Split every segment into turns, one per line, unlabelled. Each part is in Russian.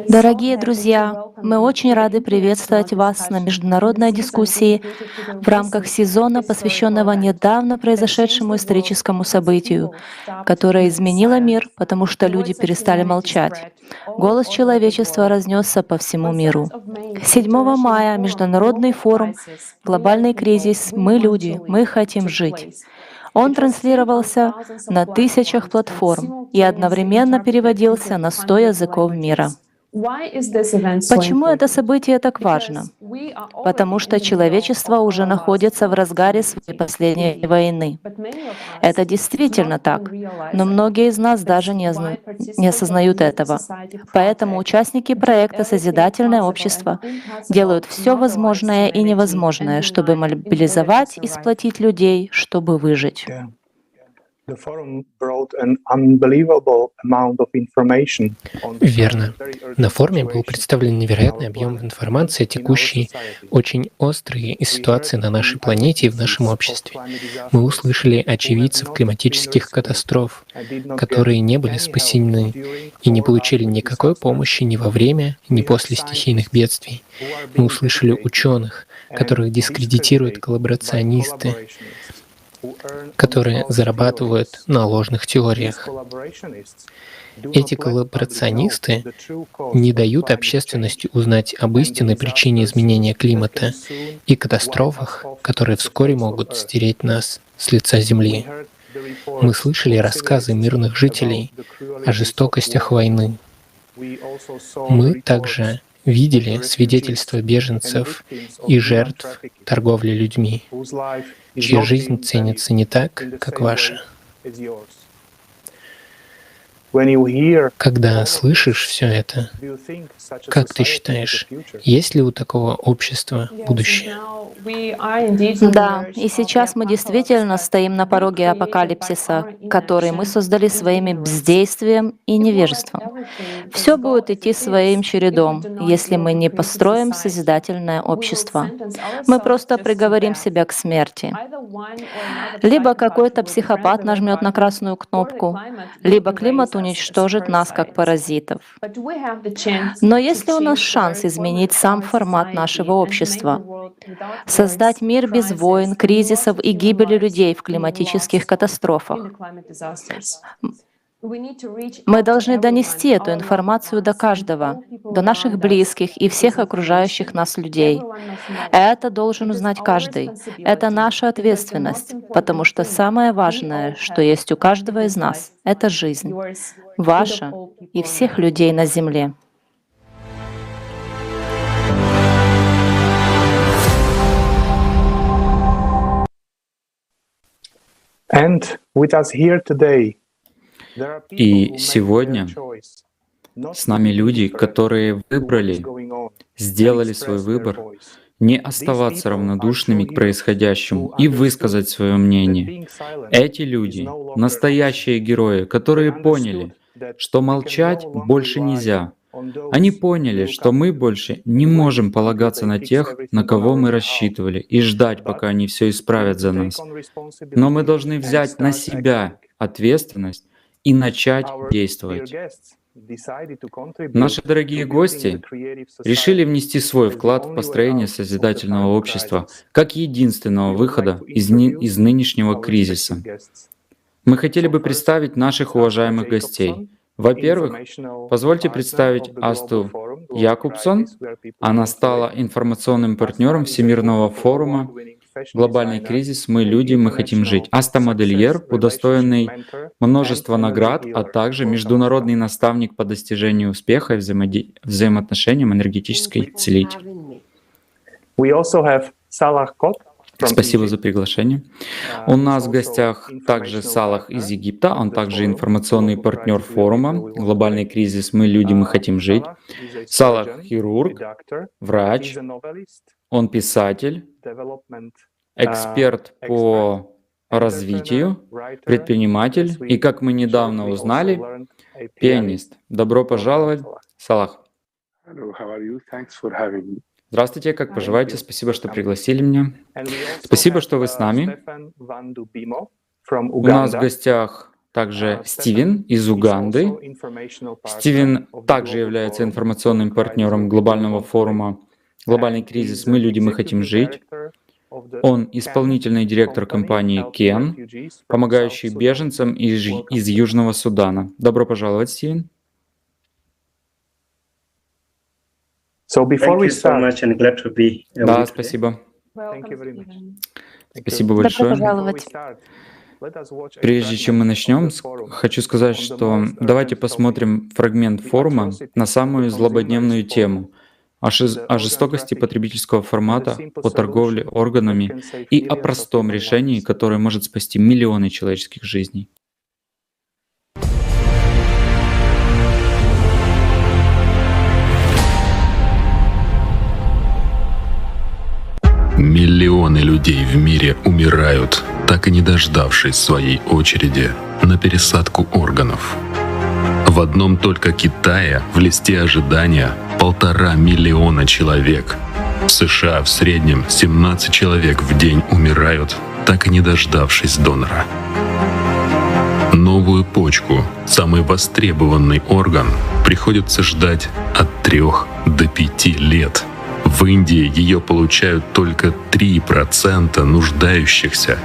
Дорогие друзья, мы очень рады приветствовать вас на международной дискуссии в рамках сезона, посвященного недавно произошедшему историческому событию, которое изменило мир, потому что люди перестали молчать. Голос человечества разнесся по всему миру. 7 мая Международный форум «Глобальный кризис. Мы люди, мы хотим жить». Он транслировался на тысячах платформ и одновременно переводился на 100 языков мира. Почему это событие так важно? Потому что человечество уже находится в разгаре своей последней войны. Это действительно так, но многие из нас даже не осознают этого. Поэтому участники проекта «Созидательное общество» делают все возможное и невозможное, чтобы мобилизовать и сплотить людей, чтобы выжить.
Верно. На форуме был представлен невероятный объем информации о текущей, очень острой ситуации на нашей планете и в нашем обществе. Мы услышали очевидцев климатических катастроф, которые не были спасены и не получили никакой помощи ни во время, ни после стихийных бедствий. Мы услышали ученых, которых дискредитируют коллаборационисты, которые зарабатывают на ложных теориях. Эти коллаборационисты не дают общественности узнать об истинной причине изменения климата и катастрофах, которые вскоре могут стереть нас с лица Земли. Мы слышали рассказы мирных жителей о жестокостях войны. Мы также видели свидетельства беженцев и жертв торговли людьми, чья жизнь ценится не так, как ваша. Когда слышишь все это, как ты считаешь, есть ли у такого общества будущее?
Да, и сейчас мы действительно стоим на пороге апокалипсиса, который мы создали своими бездействием и невежеством. Все будет идти своим чередом, если мы не построим созидательное общество. Мы просто приговорим себя к смерти. Либо какой-то психопат нажмет на красную кнопку, либо климат уничтожит нас как паразитов. Но если у нас шанс изменить сам формат нашего общества, создать мир без войн, кризисов и гибели людей в климатических катастрофах, мы должны донести эту информацию до каждого, до наших близких и всех окружающих нас людей. Это должен узнать каждый. Это наша ответственность, потому что самое важное, что есть у каждого из нас, — это жизнь, ваша и всех людей на Земле.
И сегодня с нами люди, которые сделали свой выбор не оставаться равнодушными к происходящему и высказать свое мнение. Эти люди — настоящие герои, которые поняли, что молчать больше нельзя. Они поняли, что мы больше не можем полагаться на тех, на кого мы рассчитывали, и ждать, пока они все исправят за нас. Но мы должны взять на себя ответственность и начать действовать. Наши дорогие гости решили внести свой вклад в построение созидательного общества как единственного выхода из нынешнего кризиса. Мы хотели бы представить наших уважаемых гостей. Во-первых, позвольте представить Асту Якубсон. Она стала информационным партнером Всемирного форума «Глобальный кризис. Мы люди, мы хотим жить». Аста модельер, удостоенный множества наград, а также международный наставник по достижению успеха и взаимоотношениям энергетической целитель. Спасибо за приглашение. У нас в гостях также Салах из Египта, он также информационный партнер форума «Глобальный кризис. Мы люди, мы хотим жить». Салах — хирург, врач, он писатель, эксперт по развитию, предприниматель и, как мы недавно узнали, пианист. Добро пожаловать, Салах. Здравствуйте, как поживаете? Спасибо, что пригласили меня. Спасибо, что вы с нами. У нас в гостях также Стивен из Уганды. Стивен также является информационным партнером глобального форума «Глобальный кризис. Мы люди, мы хотим жить». Он исполнительный директор компании Кен, помогающий беженцам из Южного Судана. Добро пожаловать, Стивен. Да, спасибо. Спасибо
Добро
большое.
пожаловать.
Прежде чем мы начнем, хочу сказать, что давайте посмотрим фрагмент форума на самую злободневную тему о жестокости потребительского формата, о торговле органами и о простом решении, которое может спасти миллионы человеческих жизней.
Миллионы людей в мире умирают, так и не дождавшись своей очереди на пересадку органов. В одном только Китае в листе ожидания 1,5 миллиона человек. В США в среднем 17 человек в день умирают, так и не дождавшись донора. Новую почку, самый востребованный орган, приходится ждать от 3 до 5 лет. В Индии ее получают только 3% нуждающихся.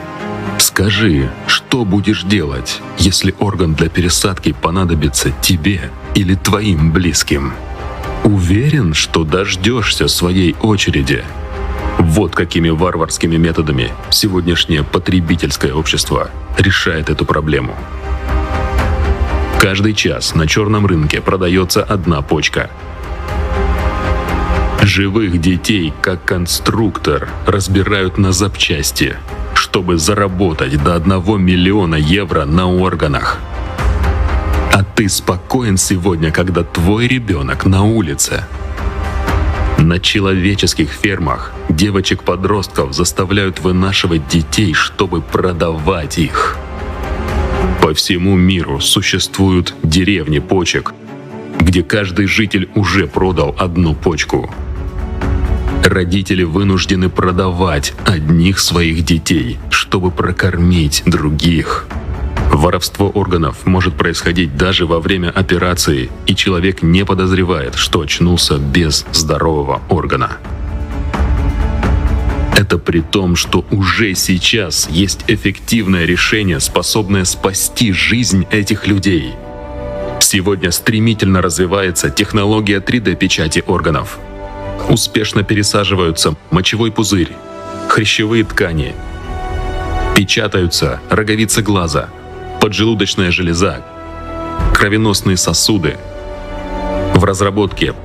Скажи, что будешь делать, если орган для пересадки понадобится тебе или твоим близким? Уверен, что дождешься своей очереди. Вот какими варварскими методами сегодняшнее потребительское общество решает эту проблему. Каждый час на черном рынке продается одна почка. Живых детей, как конструктор, разбирают на запчасти, чтобы заработать до 1 миллиона евро на органах. А ты спокоен сегодня, когда твой ребенок на улице? На человеческих фермах девочек-подростков заставляют вынашивать детей, чтобы продавать их. По всему миру существуют деревни почек, где каждый житель уже продал одну почку. Родители вынуждены продавать одних своих детей, чтобы прокормить других. Воровство органов может происходить даже во время операции, и человек не подозревает, что очнулся без здорового органа. Это при том, что уже сейчас есть эффективное решение, способное спасти жизнь этих людей. Сегодня стремительно развивается технология 3D-печати органов. Успешно пересаживаются мочевой пузырь, хрящевые ткани, печатаются роговица глаза, поджелудочная железа, кровеносные сосуды. В разработке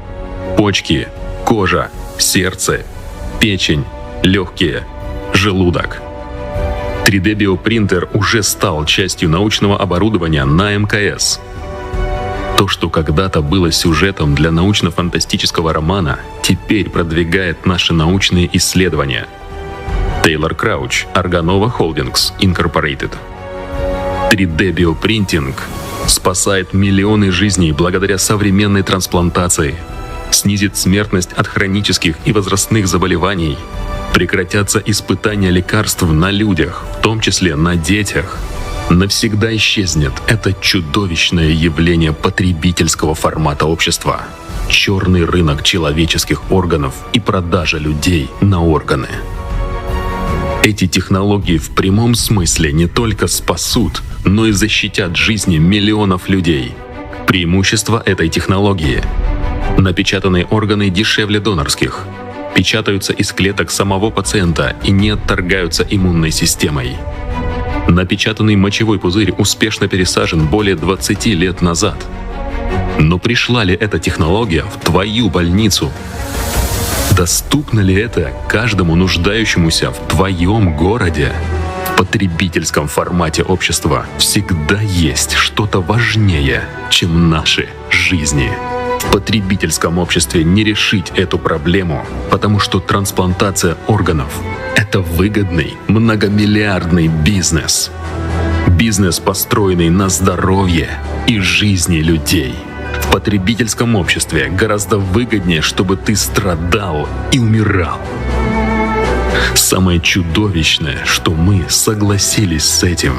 почки, кожа, сердце, печень, легкие, желудок. 3D-биопринтер уже стал частью научного оборудования на МКС. То, что когда-то было сюжетом для научно-фантастического романа, теперь продвигает наши научные исследования. Тейлор Крауч, Arganova Holdings, Incorporated. 3D-биопринтинг спасает миллионы жизней благодаря современной трансплантации, снизит смертность от хронических и возрастных заболеваний, прекратятся испытания лекарств на людях, в том числе на детях. Навсегда исчезнет это чудовищное явление потребительского формата общества. Черный рынок человеческих органов и продажа людей на органы. Эти технологии в прямом смысле не только спасут, но и защитят жизни миллионов людей. Преимущество этой технологии. Напечатанные органы дешевле донорских. Печатаются из клеток самого пациента и не отторгаются иммунной системой. Напечатанный мочевой пузырь успешно пересажен более 20 лет назад. Но пришла ли эта технология в твою больницу? Доступно ли это каждому нуждающемуся в твоем городе? В потребительском формате общества всегда есть что-то важнее, чем наши жизни. В потребительском обществе не решить эту проблему, потому что трансплантация органов — это выгодный многомиллиардный бизнес. Бизнес, построенный на здоровье и жизни людей. В потребительском обществе гораздо выгоднее, чтобы ты страдал и умирал. Самое чудовищное, что мы согласились с этим.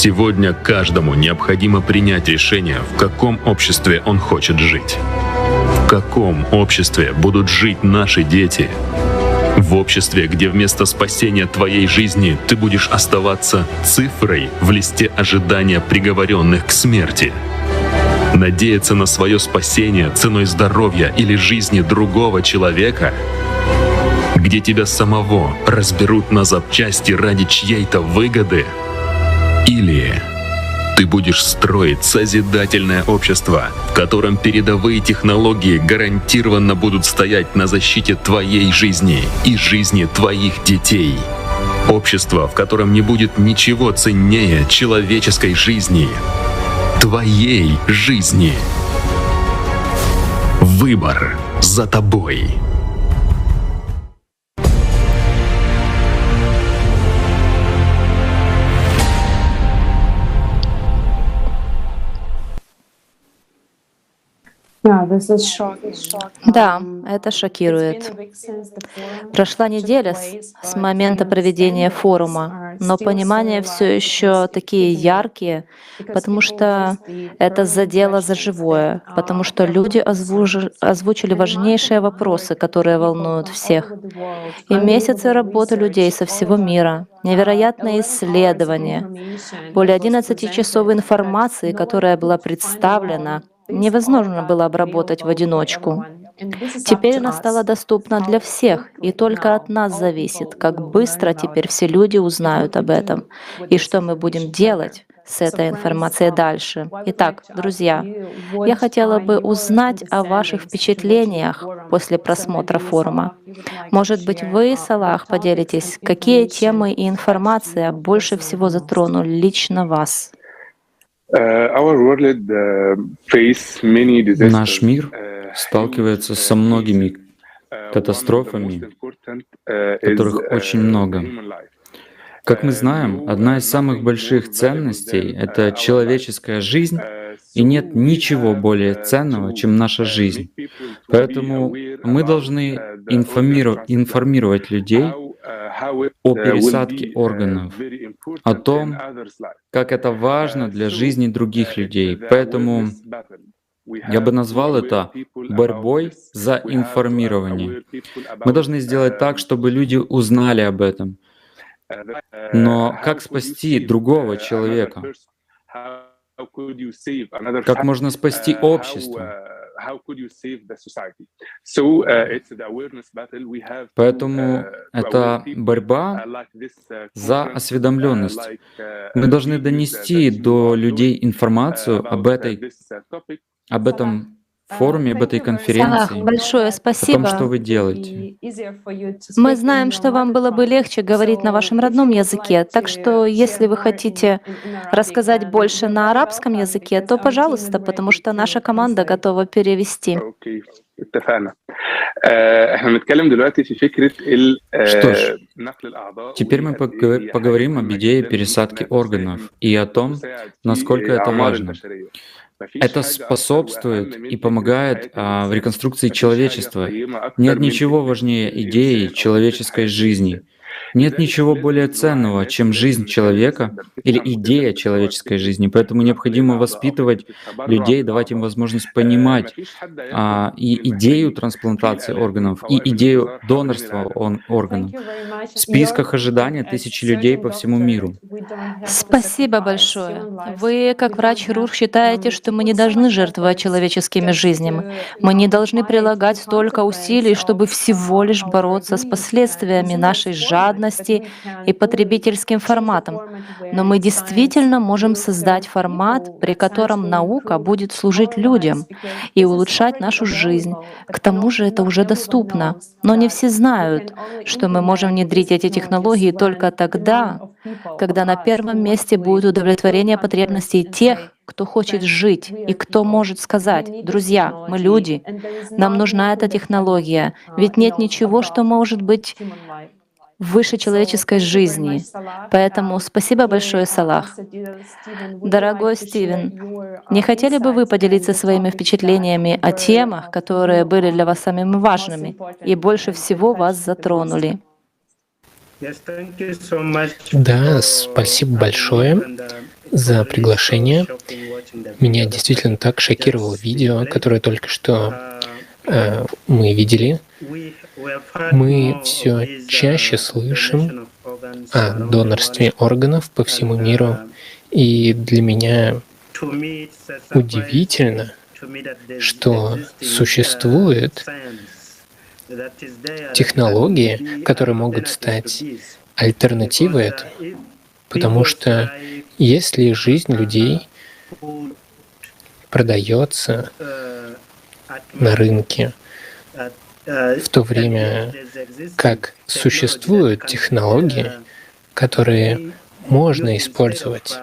Сегодня каждому необходимо принять решение, в каком обществе он хочет жить. В каком обществе будут жить наши дети? В обществе, где вместо спасения твоей жизни ты будешь оставаться цифрой в листе ожидания приговоренных к смерти. Надеяться на свое спасение ценой здоровья или жизни другого человека, где тебя самого разберут на запчасти ради чьей-то выгоды, или ты будешь строить созидательное общество, в котором передовые технологии гарантированно будут стоять на защите твоей жизни и жизни твоих детей. Общество, в котором не будет ничего ценнее человеческой жизни, твоей жизни. Выбор за тобой.
Да, это шокирует. Прошла неделя с момента проведения форума, но понимания все еще такие яркие, потому что это задело за живое, потому что люди озвучили важнейшие вопросы, которые волнуют всех. И месяцы работы людей со всего мира, невероятные исследования, более 11 часов информации, которая была представлена. Невозможно было обработать в одиночку. Теперь она стала доступна для всех, и только от нас зависит, как быстро теперь все люди узнают об этом, и что мы будем делать с этой информацией дальше. Итак, друзья, я хотела бы узнать о ваших впечатлениях после просмотра форума. Может быть, вы, Салах, поделитесь, какие темы и информация больше всего затронули лично вас?
Наш мир сталкивается со многими катастрофами, которых очень много. Как мы знаем, одна из самых больших ценностей — это человеческая жизнь, и нет ничего более ценного, чем наша жизнь. Поэтому мы должны информировать людей о пересадке органов, о том, как это важно для жизни других людей. Поэтому я бы назвал это борьбой за информирование. Мы должны сделать так, чтобы люди узнали об этом. Но как спасти другого человека? Как можно спасти общество? Поэтому это борьба за осведомленность. Мы должны донести до людей информацию об этом форуме, об этой
Салах,
конференции,
большое
о том, что
спасибо.
вы делаете.
Мы знаем, что вам было бы легче говорить на вашем родном языке, так что если вы хотите рассказать больше на арабском языке, то пожалуйста, потому что наша команда готова перевести.
Что ж, теперь мы поговорим об идее пересадки органов и о том, насколько это важно. Это способствует и помогает в реконструкции человечества. Нет ничего важнее идеи человеческой жизни. Нет ничего более ценного, чем жизнь человека или идея человеческой жизни. Поэтому необходимо воспитывать людей, давать им возможность понимать и идею трансплантации органов, и идею донорства органов. В списках ожидания тысячи людей по всему миру.
Спасибо большое. Вы, как врач-хирург, считаете, что мы не должны жертвовать человеческими жизнями. Мы не должны прилагать столько усилий, чтобы всего лишь бороться с последствиями нашей жадности и потребительским форматом. Но мы действительно можем создать формат, при котором наука будет служить людям и улучшать нашу жизнь. К тому же это уже доступно. Но не все знают, что мы можем внедрить эти технологии только тогда, когда на первом месте будет удовлетворение потребностей тех, кто хочет жить и кто может сказать: «Друзья, мы люди, нам нужна эта технология, ведь нет ничего, что может быть выше человеческой жизни». Поэтому спасибо большое, Салах. Дорогой Стивен, не хотели бы вы поделиться своими впечатлениями о темах, которые были для вас самыми важными и больше всего вас затронули?
Да, спасибо большое. за приглашение. Меня действительно так шокировало видео, которое только что мы видели. Мы все чаще слышим о донорстве органов по всему миру, и для меня удивительно, что существуют технологии, которые могут стать альтернативой этому, потому что если жизнь людей продается на рынке, в то время как существуют технологии, которые можно использовать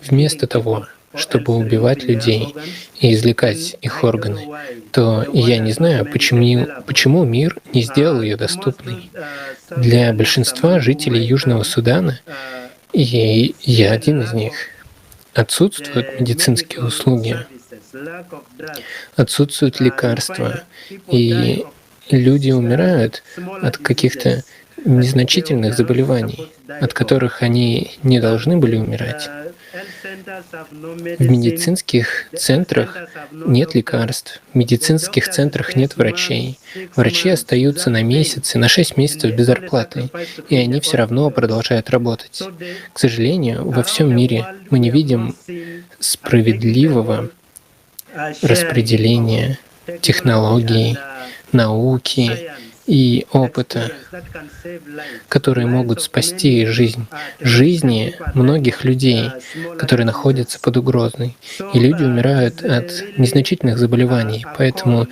вместо того, чтобы убивать людей и извлекать их органы, то я не знаю, почему мир не сделал ее доступной. Для большинства жителей Южного Судана, и я один из них, отсутствуют медицинские услуги, отсутствуют лекарства, и люди умирают от каких-то незначительных заболеваний, от которых они не должны были умирать. В медицинских центрах нет лекарств, в медицинских центрах нет врачей. Врачи остаются на месяцы, на 6 месяцев без зарплаты, и они все равно продолжают работать. К сожалению, во всем мире мы не видим справедливого распределения технологий, науки и опыта, которые могут спасти жизни многих людей, которые находятся под угрозой. И люди умирают от незначительных заболеваний. Поэтому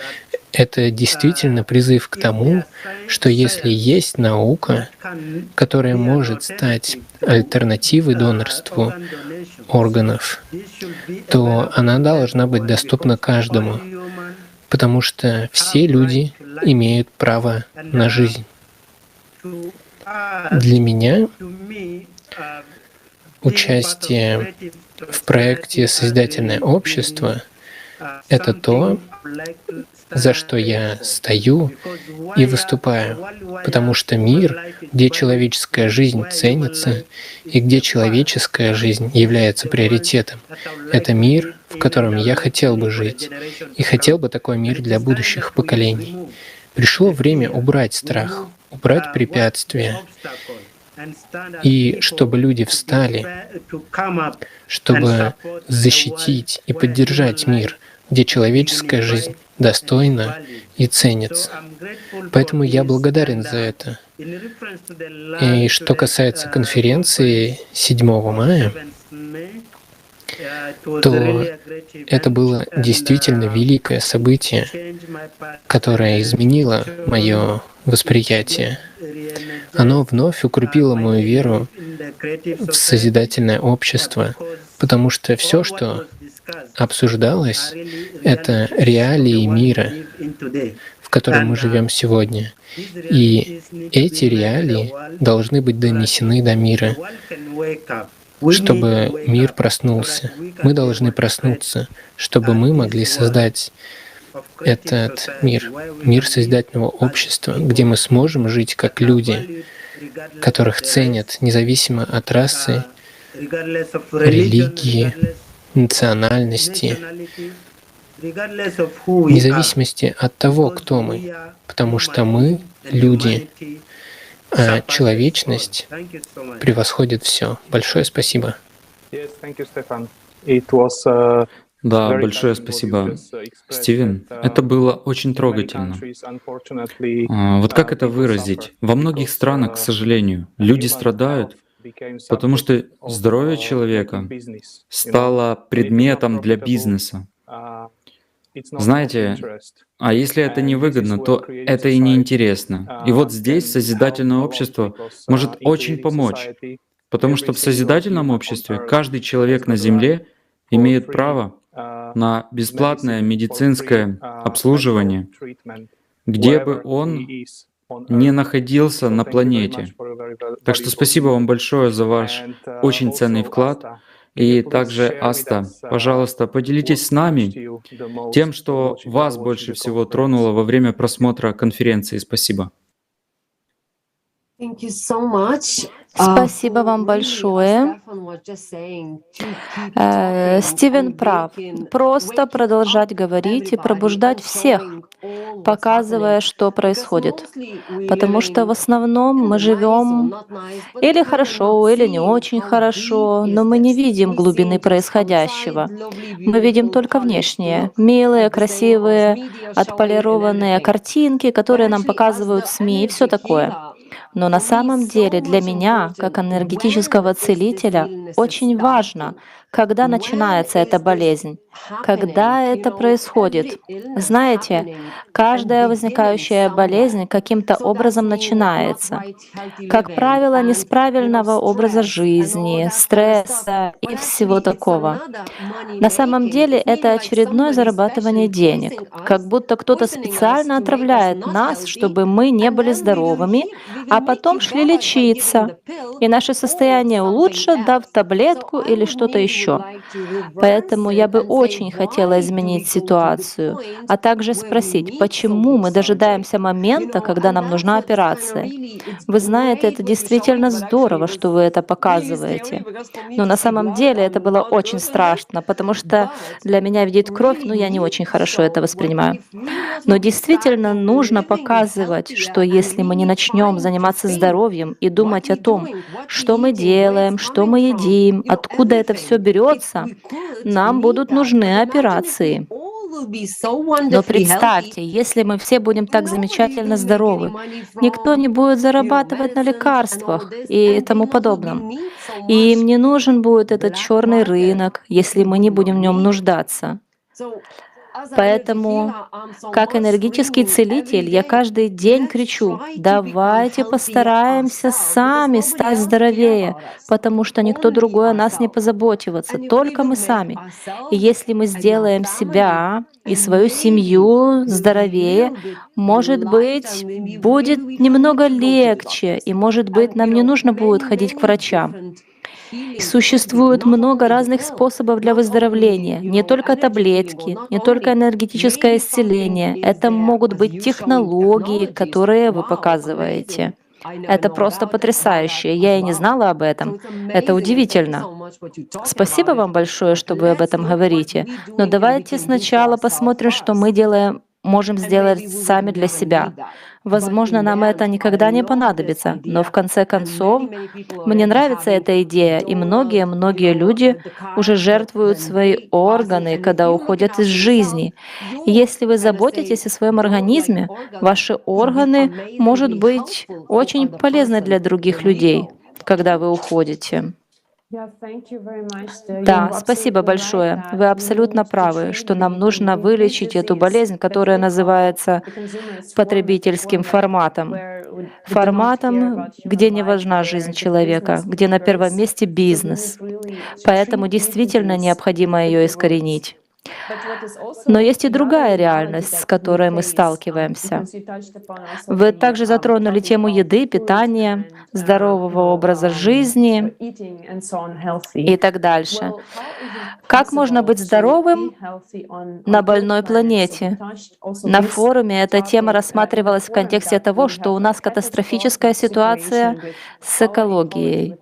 это действительно призыв к тому, что если есть наука, которая может стать альтернативой донорству органов, то она должна быть доступна каждому, потому что все люди имеют право на жизнь. Для меня участие в проекте «Созидательное общество» — это то, за что я стою и выступаю, потому что мир, где человеческая жизнь ценится и где человеческая жизнь является приоритетом, это мир, в котором я хотел бы жить, и хотел бы такой мир для будущих поколений. Пришло время убрать страх, убрать препятствия, и чтобы люди встали, чтобы защитить и поддержать мир, где человеческая жизнь достойна и ценится. Поэтому я благодарен за это. И что касается конференции 7 мая, то это было действительно великое событие, которое изменило мое восприятие. Оно вновь укрепило мою веру в созидательное общество, потому что все, что обсуждалось, это реалии мира, в котором мы живем сегодня. И эти реалии должны быть донесены до мира, чтобы мир проснулся. Мы должны проснуться, чтобы мы могли создать этот мир созидательного общества, где мы сможем жить как люди, которых ценят независимо от расы, религии, национальности, вне зависимости от того, кто мы, потому что мы люди, а человечность превосходит все. Большое спасибо.
Да, большое спасибо, Стивен. Это было очень трогательно. Вот как это выразить? Во многих странах, к сожалению, люди страдают, потому что здоровье человека стало предметом для бизнеса. Знаете, а если это невыгодно, то это и неинтересно. И вот здесь созидательное общество может очень помочь, потому что в созидательном обществе каждый человек на Земле имеет право на бесплатное медицинское обслуживание, где бы он ни находился на планете. Так что спасибо вам большое за ваш очень ценный вклад. И также, Аста, пожалуйста, поделитесь с нами тем, что вас больше всего тронуло во время просмотра конференции. Спасибо.
Спасибо вам большое. Стивен прав. Просто продолжать говорить и пробуждать всех, показывая, что происходит. Потому что в основном мы живем или хорошо, или не очень хорошо, но мы не видим глубины происходящего. Мы видим только внешнее, милые, красивые, отполированные картинки, которые нам показывают СМИ и все такое. Но на самом деле для меня, как энергетического целителя, очень важно, когда начинается эта болезнь, когда это происходит. Знаете, каждая возникающая болезнь каким-то образом начинается. Как правило, не с правильного образа жизни, стресса и всего такого. На самом деле это очередное зарабатывание денег, как будто кто-то специально отравляет нас, чтобы мы не были здоровыми, а потом шли лечиться, и наше состояние улучшат, дав таблетку или что-то еще. Поэтому я бы очень хотела изменить ситуацию, а также спросить, почему мы дожидаемся момента, когда нам нужна операция. Вы знаете, это действительно здорово, что вы это показываете. Но на самом деле это было очень страшно, потому что для меня видеть кровь, ну, я не очень хорошо это воспринимаю. Но действительно нужно показывать, что если мы не начнем заниматься здоровьем и думать о том, что мы делаем, что мы едим, откуда это все берется, нам будут нужны операции. Но представьте, если мы все будем так замечательно здоровы, никто не будет зарабатывать на лекарствах и тому подобном. И им не нужен будет этот черный рынок, если мы не будем в нем нуждаться. Поэтому, как энергетический целитель, я каждый день кричу: давайте постараемся сами стать здоровее, потому что никто другой о нас не позаботится, только мы сами. И если мы сделаем себя и свою семью здоровее, может быть, будет немного легче, и, может быть, нам не нужно будет ходить к врачам. И существует много разных способов для выздоровления, не только таблетки, не только энергетическое исцеление. Это могут быть технологии, которые вы показываете. Это просто потрясающе. Я и не знала об этом. Это удивительно. Спасибо вам большое, что вы об этом говорите. Но давайте сначала посмотрим, что мы можем сделать сами для себя. Возможно, нам это никогда не понадобится, но в конце концов, мне нравится эта идея, и многие люди уже жертвуют свои органы, когда уходят из жизни. И если вы заботитесь о своем организме, ваши органы, может быть, очень полезны для других людей, когда вы уходите. Да, спасибо большое. Вы абсолютно правы, что нам нужно вылечить эту болезнь, которая называется потребительским форматом. Форматом, где не важна жизнь человека, где на первом месте бизнес. Поэтому действительно необходимо ее искоренить. Но есть и другая реальность, с которой мы сталкиваемся. Вы также затронули тему еды, питания, здорового образа жизни и так дальше. Как можно быть здоровым на больной планете? На форуме эта тема рассматривалась в контексте того, что у нас катастрофическая ситуация с экологией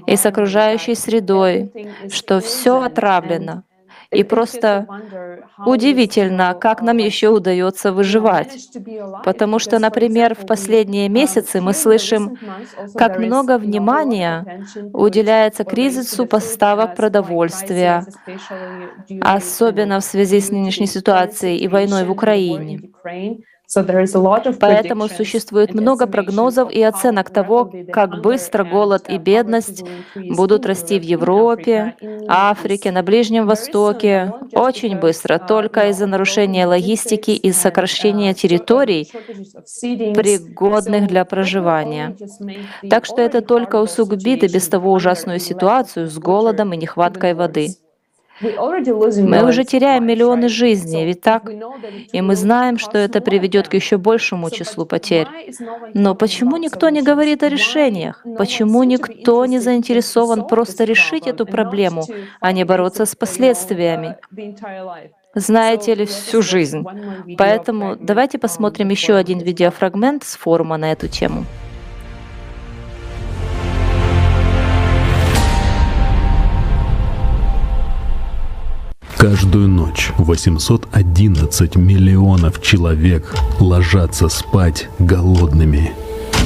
и с окружающей средой, что все отравлено. И просто удивительно, как нам еще удается выживать. Потому что, например, в последние месяцы мы слышим, как много внимания уделяется кризису поставок продовольствия, особенно в связи с нынешней ситуацией и войной в Украине. Поэтому существует много прогнозов и оценок того, как быстро голод и бедность будут расти в Европе, Африке, на Ближнем Востоке. Очень быстро, только из-за нарушения логистики и сокращения территорий, пригодных для проживания. Так что это только усугубит и без того ужасную ситуацию с голодом и нехваткой воды. Мы уже теряем миллионы жизней, ведь так? И мы знаем, что это приведет к еще большему числу потерь. Но почему никто не говорит о решениях? Почему никто не заинтересован просто решить эту проблему, а не бороться с последствиями? Знаете ли, всю жизнь. Поэтому давайте посмотрим еще один видеофрагмент с форума на эту тему.
Каждую ночь 811 миллионов человек ложатся спать голодными.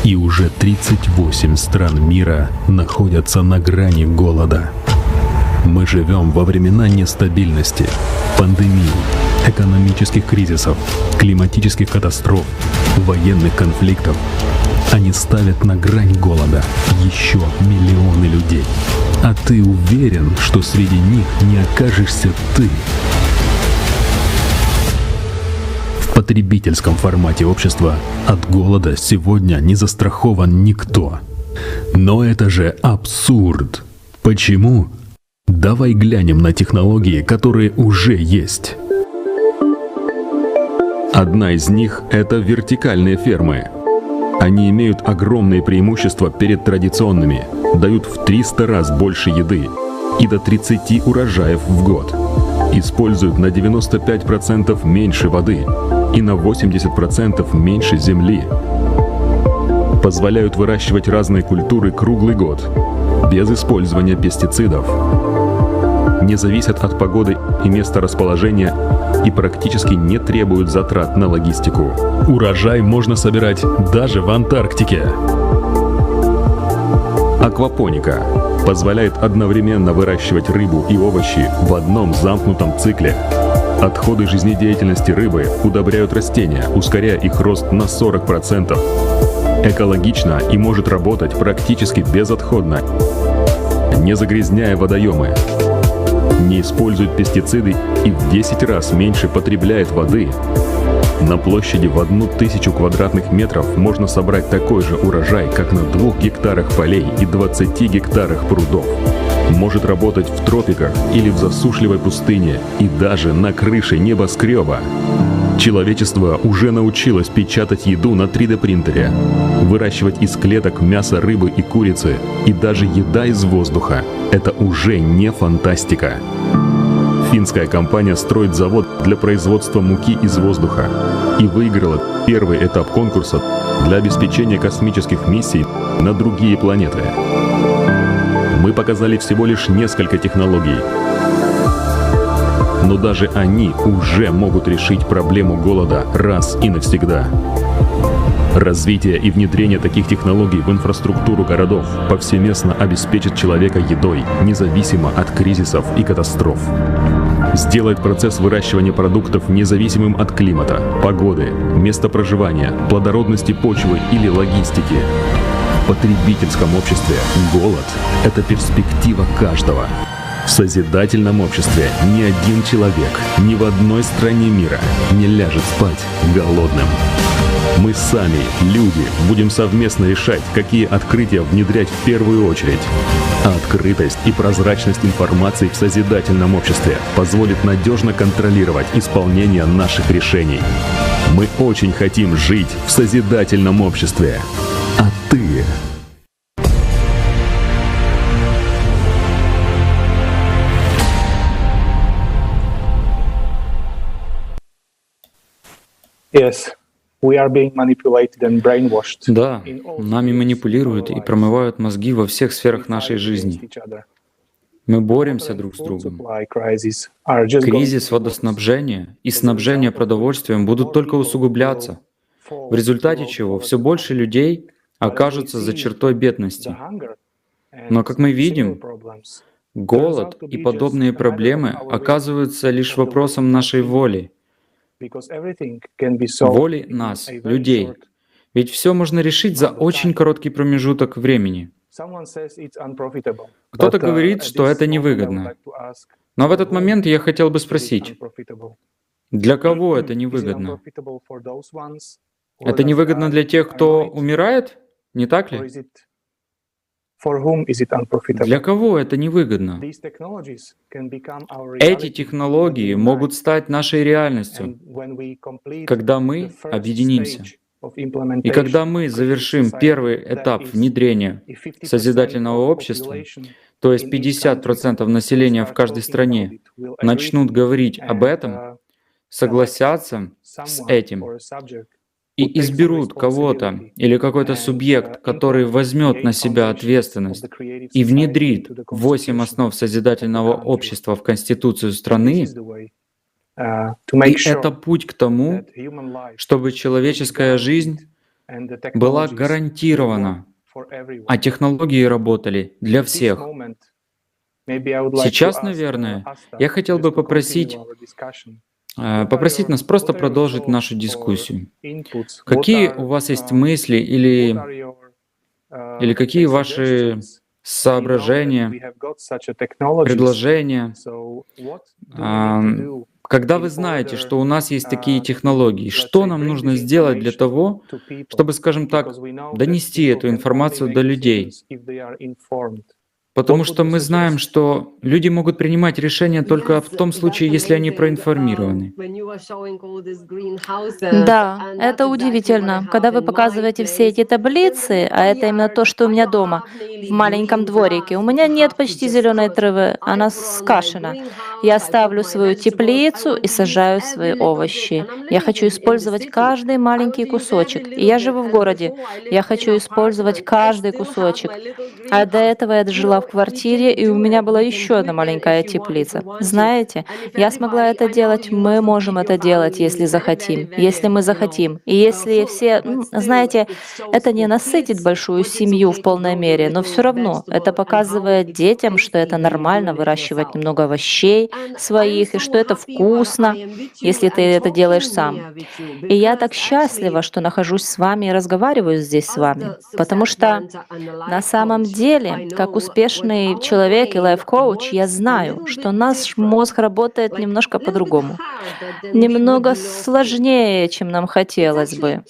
И уже 38 стран мира находятся на грани голода. Мы живем во времена нестабильности, пандемий, экономических кризисов, климатических катастроф, военных конфликтов. Они ставят на грань голода еще миллионы людей. А ты уверен, что среди них не окажешься ты? В потребительском формате общества от голода сегодня не застрахован никто. Но это же абсурд. Почему? Давай глянем на технологии, которые уже есть.
Одна из них — это вертикальные фермы. Они имеют огромные преимущества перед традиционными, дают в 300 раз больше еды и до 30 урожаев в год. Используют на 95% меньше воды и на 80% меньше земли. Позволяют выращивать разные культуры круглый год, без использования пестицидов. Не зависят от погоды и места расположения и практически не требуют затрат на логистику.
Урожай можно собирать даже в Антарктике.
Аквапоника позволяет одновременно выращивать рыбу и овощи в одном замкнутом цикле. Отходы жизнедеятельности рыбы удобряют растения, ускоряя их рост на 40%. Экологично и может работать практически безотходно, не загрязняя водоемы. Не использует пестициды и в 10 раз меньше потребляет воды. На площади в 1000 квадратных метров можно собрать такой же урожай, как на 2 гектарах полей и 20 гектарах прудов. Может работать в тропиках или в засушливой пустыне и даже на крыше небоскреба. Человечество уже научилось печатать еду на 3D-принтере, выращивать из клеток мясо рыбы и курицы, и даже еда из воздуха. Это уже не фантастика. Финская компания строит завод для производства муки из воздуха и выиграла первый этап конкурса для обеспечения космических миссий на другие планеты. Мы показали всего лишь несколько технологий, но даже они уже могут решить проблему голода раз и навсегда. Развитие и внедрение таких технологий в инфраструктуру городов повсеместно обеспечит человека едой, независимо от кризисов и катастроф. Сделает процесс выращивания продуктов независимым от климата, погоды, места проживания, плодородности почвы или логистики. В потребительском обществе голод — это перспектива каждого. В созидательном обществе ни один человек ни в одной стране мира не ляжет спать голодным. Мы сами, люди, будем совместно решать, какие открытия внедрять в первую очередь. А открытость и прозрачность информации в созидательном обществе позволит надежно контролировать исполнение наших решений. Мы очень хотим жить в созидательном обществе. А ты?
Да, нами манипулируют и промывают мозги во всех сферах нашей жизни. Мы боремся друг с другом. Кризис водоснабжения и снабжения продовольствием будут только усугубляться, в результате чего все больше людей окажутся за чертой бедности. Но, как мы видим, голод и подобные проблемы оказываются лишь вопросом нашей воли, воли нас, людей. Ведь все можно решить за очень короткий промежуток времени. Кто-то говорит, что это невыгодно. Но в этот момент я хотел бы спросить, для кого это невыгодно? Это невыгодно для тех, кто умирает, не так ли? Для кого это невыгодно? Эти технологии могут стать нашей реальностью, когда мы объединимся. И когда мы завершим первый этап внедрения созидательного общества, то есть 50% населения в каждой стране начнут говорить об этом, согласятся с этим, и изберут кого-то или какой-то субъект, который возьмет на себя ответственность и внедрит 8 основ созидательного общества в Конституцию страны, и это путь к тому, чтобы человеческая жизнь была гарантирована, а технологии работали для всех. Сейчас, наверное, я хотел бы попросить нас просто продолжить нашу дискуссию. Какие у вас есть мысли или какие ваши соображения, предложения, когда вы знаете, что у нас есть такие технологии, что нам нужно сделать для того, чтобы, скажем так, донести эту информацию до людей? Потому что мы знаем, что люди могут принимать решения только в том случае, если они проинформированы.
Да, это удивительно. Когда вы показываете все эти таблицы, а это именно то, что у меня дома, в маленьком дворике, у меня нет почти зеленой травы, она скашена. Я ставлю свою теплицу и сажаю свои овощи. Я хочу использовать каждый маленький кусочек. И я живу в городе. Я хочу использовать каждый кусочек. А до этого я жила в квартире, и у меня была еще одна маленькая теплица. Знаете, я смогла это делать, мы можем это делать, если захотим, если мы захотим. И если все, знаете, это не насытит большую семью в полной мере, но все равно это показывает детям, что это нормально выращивать немного овощей своих, и что это вкусно, если ты это делаешь сам. И я так счастлива, что нахожусь с вами и разговариваю здесь с вами, потому что на самом деле, как успешный человек и лайф-коуч, я знаю, что наш мозг работает немножко по-другому, немного сложнее, чем нам хотелось бы.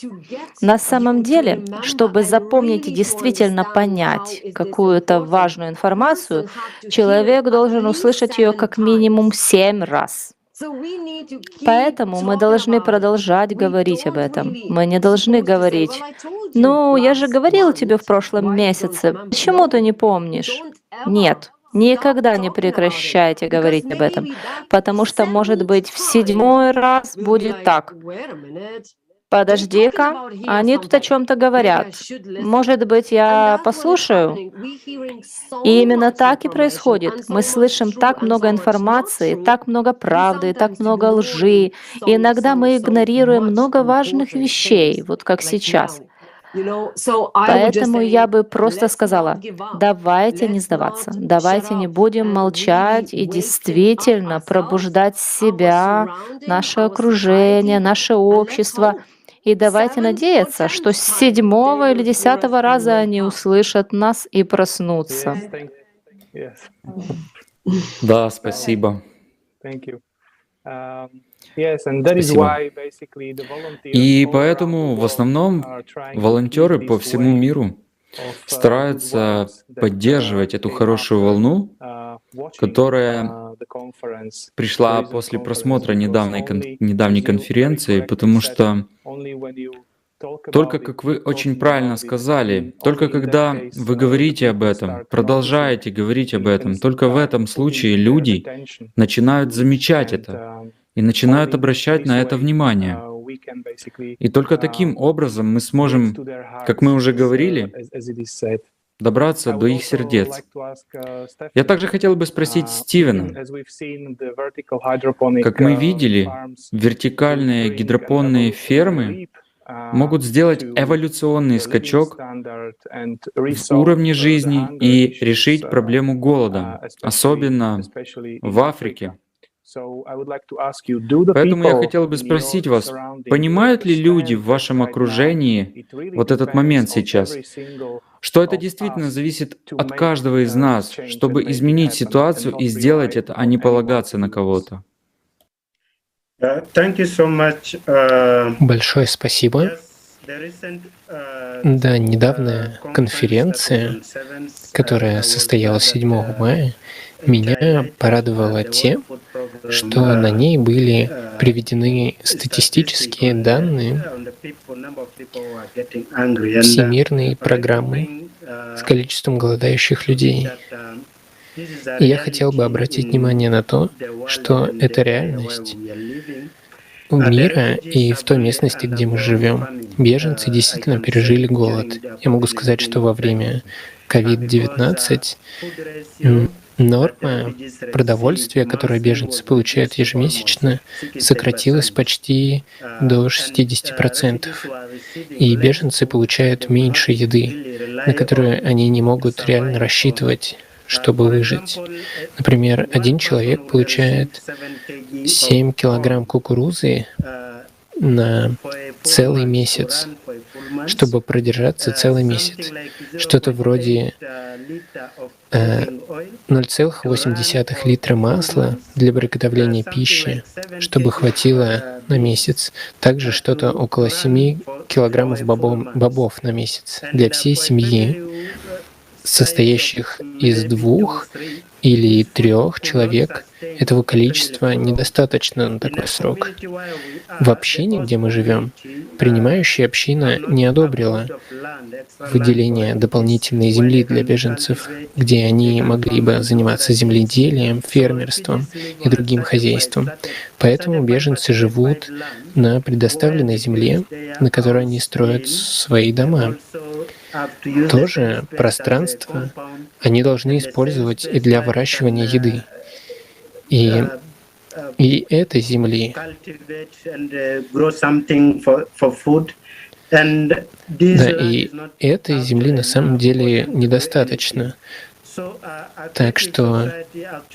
На самом деле, чтобы запомнить и действительно понять какую-то важную информацию, человек должен услышать ее как минимум 7 раз. Поэтому мы должны продолжать говорить об этом. Мы не должны говорить: «Ну, я же говорил тебе в прошлом месяце, почему ты не помнишь?» Нет, никогда не прекращайте говорить об этом, потому что, может быть, в 7-й раз будет так. Подожди-ка, они тут о чем-то говорят. Может быть, я послушаю? И именно так и происходит. Мы слышим так много информации, так много правды, так много лжи. И иногда мы игнорируем много важных вещей, вот как сейчас. Поэтому я бы просто сказала: давайте не сдаваться, давайте не будем молчать и действительно пробуждать себя, наше окружение, наше общество. И давайте надеяться, что с 7-го или 10-го раза они услышат нас и проснутся.
Да, спасибо.
Спасибо.
И поэтому в основном волонтеры по всему миру стараются поддерживать эту хорошую волну, которая пришла после просмотра недавней конференции, потому что только, как вы очень правильно сказали, только когда вы говорите об этом, продолжаете говорить об этом, только в этом случае люди начинают замечать это и начинают обращать на это внимание. И только таким образом мы сможем, как мы уже говорили, добраться до их сердец. Я также хотел бы спросить Стивена. Как мы видели, вертикальные гидропонные фермы могут сделать эволюционный скачок в уровне жизни и решить проблему голода, особенно в Африке. Поэтому я хотел бы спросить вас, понимают ли люди в вашем окружении вот этот момент сейчас, что это действительно зависит от каждого из нас, чтобы изменить ситуацию и сделать это, а не полагаться на кого-то?
Большое спасибо. Да, недавняя конференция, которая состоялась 7 мая, меня порадовала тем, что на ней были приведены статистические данные всемирной программы с количеством голодающих людей. И я хотел бы обратить внимание на то, что эта реальность, мира и в той местности, где мы живем. Беженцы действительно пережили голод. Я могу сказать, что во время COVID-19 норма продовольствия, которое беженцы получают ежемесячно, сократилась почти до 60%. И беженцы получают меньше еды, на которую они не могут реально рассчитывать, чтобы выжить. Например, один человек получает 7 килограмм кукурузы на целый месяц, чтобы продержаться целый месяц. Что-то вроде 0,8 литра масла для приготовления пищи, чтобы хватило на месяц. Также что-то около 7 килограммов бобов на месяц для всей семьи, состоящих из 2 или 3 человек. Этого количества недостаточно на такой срок. В общине, где мы живем, принимающая община не одобрила выделение дополнительной земли для беженцев, где они могли бы заниматься земледелием, фермерством и другим хозяйством. Поэтому беженцы живут на предоставленной земле, на которой они строят свои дома. То же пространство они должны использовать и для выращивания еды. И этой земли да, и этой земли на самом деле недостаточно. Так что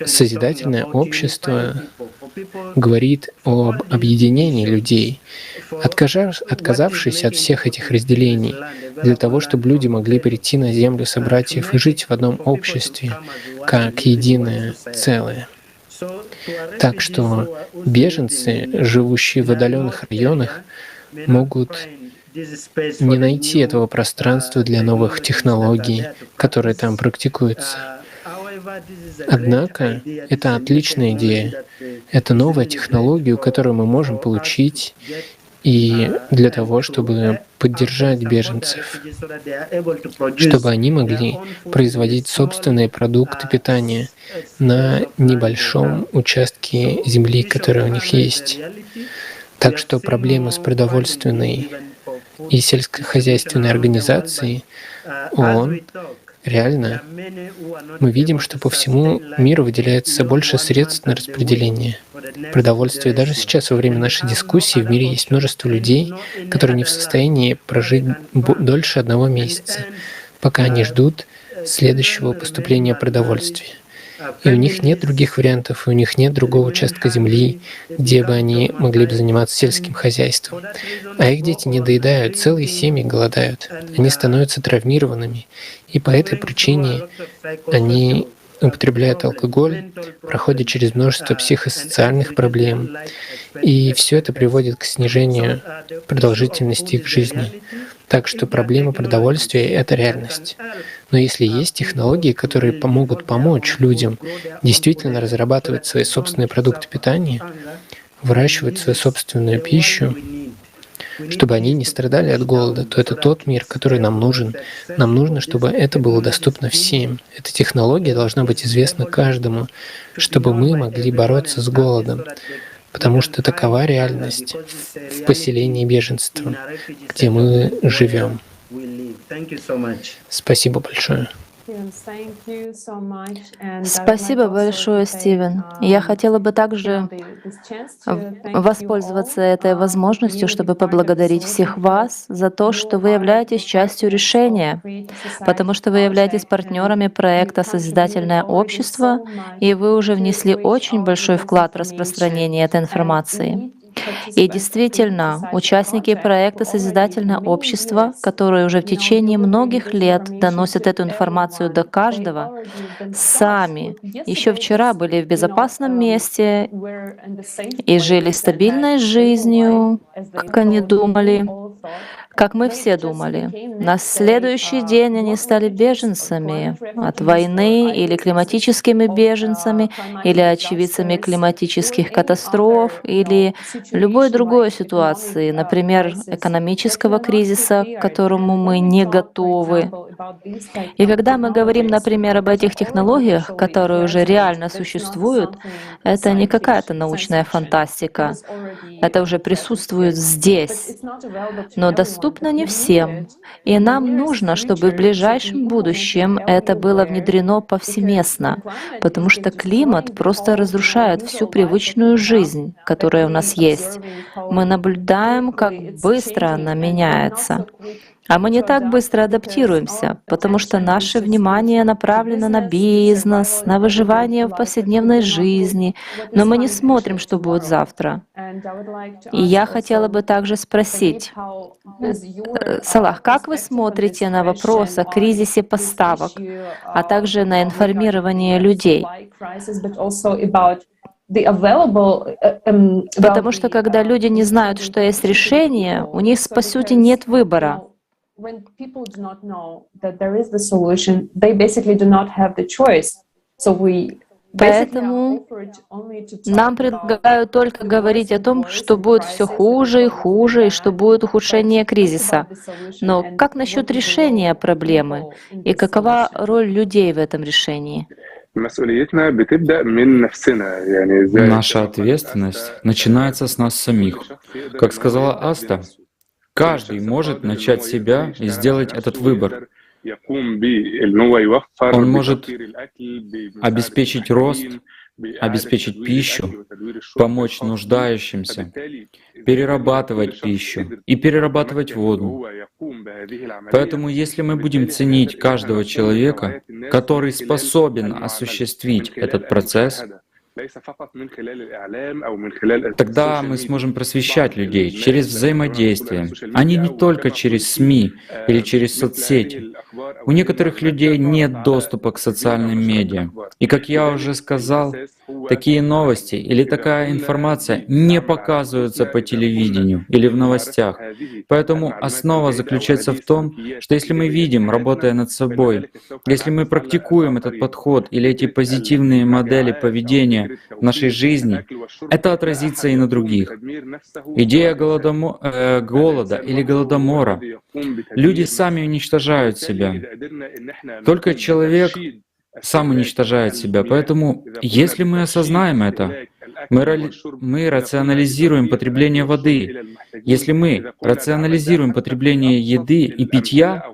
созидательное общество говорит об объединении людей, отказавшись от всех этих разделений, для того, чтобы люди могли прийти на землю собратьев и жить в одном обществе, как единое целое. Так что беженцы, живущие в отдаленных районах, могут не найти этого пространства для новых технологий, которые там практикуются. Однако это отличная идея. Это новая технология, которую мы можем получить и для того, чтобы поддержать беженцев, чтобы они могли производить собственные продукты питания на небольшом участке земли, который у них есть. Так что проблемы с продовольственной и сельскохозяйственной организацией ООН реально мы видим, что по всему миру выделяется больше средств на распределение продовольствия. Даже сейчас, во время нашей дискуссии, в мире есть множество людей, которые не в состоянии прожить дольше 1 месяца, пока они ждут следующего поступления продовольствия. И у них нет других вариантов, и у них нет другого участка земли, где бы они могли бы заниматься сельским хозяйством. А их дети не доедают, целые семьи голодают. Они становятся травмированными. И по этой причине они употребляют алкоголь, проходят через множество психосоциальных проблем. И все это приводит к снижению продолжительности их жизни. Так что проблема продовольствия — это реальность. Но если есть технологии, которые помогут помочь людям действительно разрабатывать свои собственные продукты питания, выращивать свою собственную пищу, чтобы они не страдали от голода, то это тот мир, который нам нужен. Нам нужно, чтобы это было доступно всем. Эта технология должна быть известна каждому, чтобы мы могли бороться с голодом. Потому что такова реальность в поселении беженства, где мы живем. Спасибо большое.
Спасибо большое, Стивен. Я хотела бы также воспользоваться этой возможностью, чтобы поблагодарить всех вас за то, что вы являетесь частью решения, потому что вы являетесь партнерами проекта «Созидательное общество», и вы уже внесли очень большой вклад в распространение этой информации. И действительно, участники проекта «Созидательное общество», которые уже в течение многих лет доносят эту информацию до каждого, сами еще вчера были в безопасном месте и жили стабильной жизнью, как они думали, как мы все думали. На следующий день они стали беженцами от войны или климатическими беженцами, или очевидцами климатических катастроф, или любой другой ситуации, например, экономического кризиса, к которому мы не готовы. И когда мы говорим, например, об этих технологиях, которые уже реально существуют, это не какая-то научная фантастика. Это уже присутствует здесь, но доступно не всем. И нам нужно, чтобы в ближайшем будущем это было внедрено повсеместно, потому что климат просто разрушает всю привычную жизнь, которая у нас есть. Мы наблюдаем, как быстро она меняется. А мы не так быстро адаптируемся, потому что наше внимание направлено на бизнес, на выживание в повседневной жизни, но мы не смотрим, что будет завтра. И я хотела бы также спросить, Салах, как вы смотрите на вопрос о кризисе поставок, а также на информирование людей? Потому что когда люди не знают, что есть решение, у них, по сути, нет выбора.
When people do not know that there is the solution, they basically do not have the choice. So we
Поэтому нам предлагают только говорить о том, что будет все хуже и хуже, и что будет ухудшение кризиса. Но как насчет решения проблемы? И какова роль людей в этом решении?
Наша ответственность начинается с нас самих. Как сказала Аста, каждый может начать себя и сделать этот выбор. Он может обеспечить рост, обеспечить пищу, помочь нуждающимся, перерабатывать пищу и перерабатывать воду. Поэтому если мы будем ценить каждого человека, который способен осуществить этот процесс, тогда мы сможем просвещать людей через взаимодействие, а не только через СМИ или через соцсети. У некоторых людей нет доступа к социальным медиа. И, как я уже сказал, такие новости или такая информация не показываются по телевидению или в новостях. Поэтому основа заключается в том, что если мы видим, работая над собой, если мы практикуем этот подход или эти позитивные модели поведения в нашей жизни, это отразится и на других. Идея голода или голодомора. Люди сами уничтожают себя. Только человек сам уничтожает себя. Поэтому, если мы осознаем это, мы рационализируем потребление воды. Если мы рационализируем потребление еды и питья,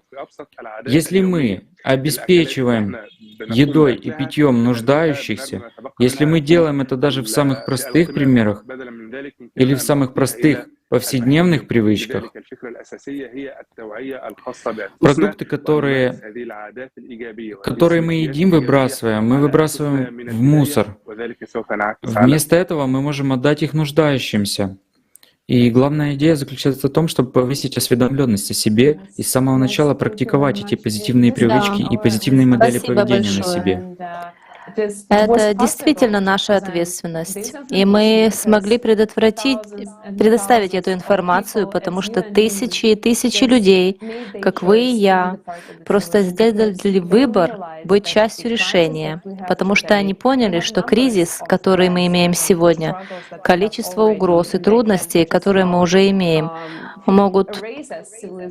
если мы обеспечиваем едой и питьем нуждающихся, если мы делаем это даже в самых простых примерах или в самых простых повседневных привычках, продукты, которые мы едим, мы выбрасываем в мусор. Вместо этого мы можем отдать их нуждающимся. И главная идея заключается в том, чтобы повысить осведомленность о себе и с самого начала практиковать эти позитивные привычки и позитивные модели поведения на себе.
Это действительно наша ответственность. И мы смогли предоставить эту информацию, потому что тысячи и тысячи людей, как вы и я, просто сделали выбор быть частью решения, потому что они поняли, что кризис, который мы имеем сегодня, количество угроз и трудностей, которые мы уже имеем, могут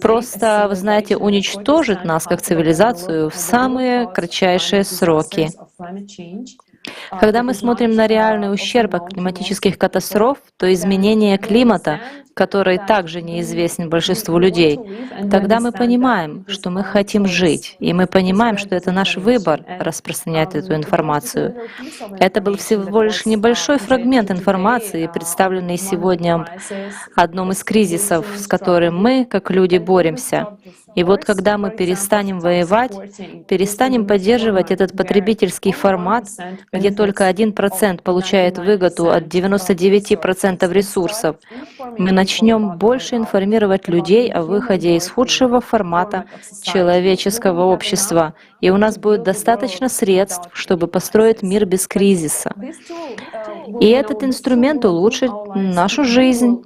просто, вы знаете, уничтожить нас как цивилизацию в самые кратчайшие сроки. Когда мы смотрим на реальный ущерб от климатических катастроф, то изменение климата, который также неизвестен большинству людей, тогда мы понимаем, что мы хотим жить, и мы понимаем, что это наш выбор распространять эту информацию. Это был всего лишь небольшой фрагмент информации, представленный сегодня одном из кризисов, с которым мы, как люди, боремся. И вот когда мы перестанем воевать, перестанем поддерживать этот потребительский формат, где только 1% получает выгоду от 99% ресурсов, мы начнем больше информировать людей о выходе из худшего формата человеческого общества, и у нас будет достаточно средств, чтобы построить мир без кризиса. И этот инструмент улучшит нашу жизнь.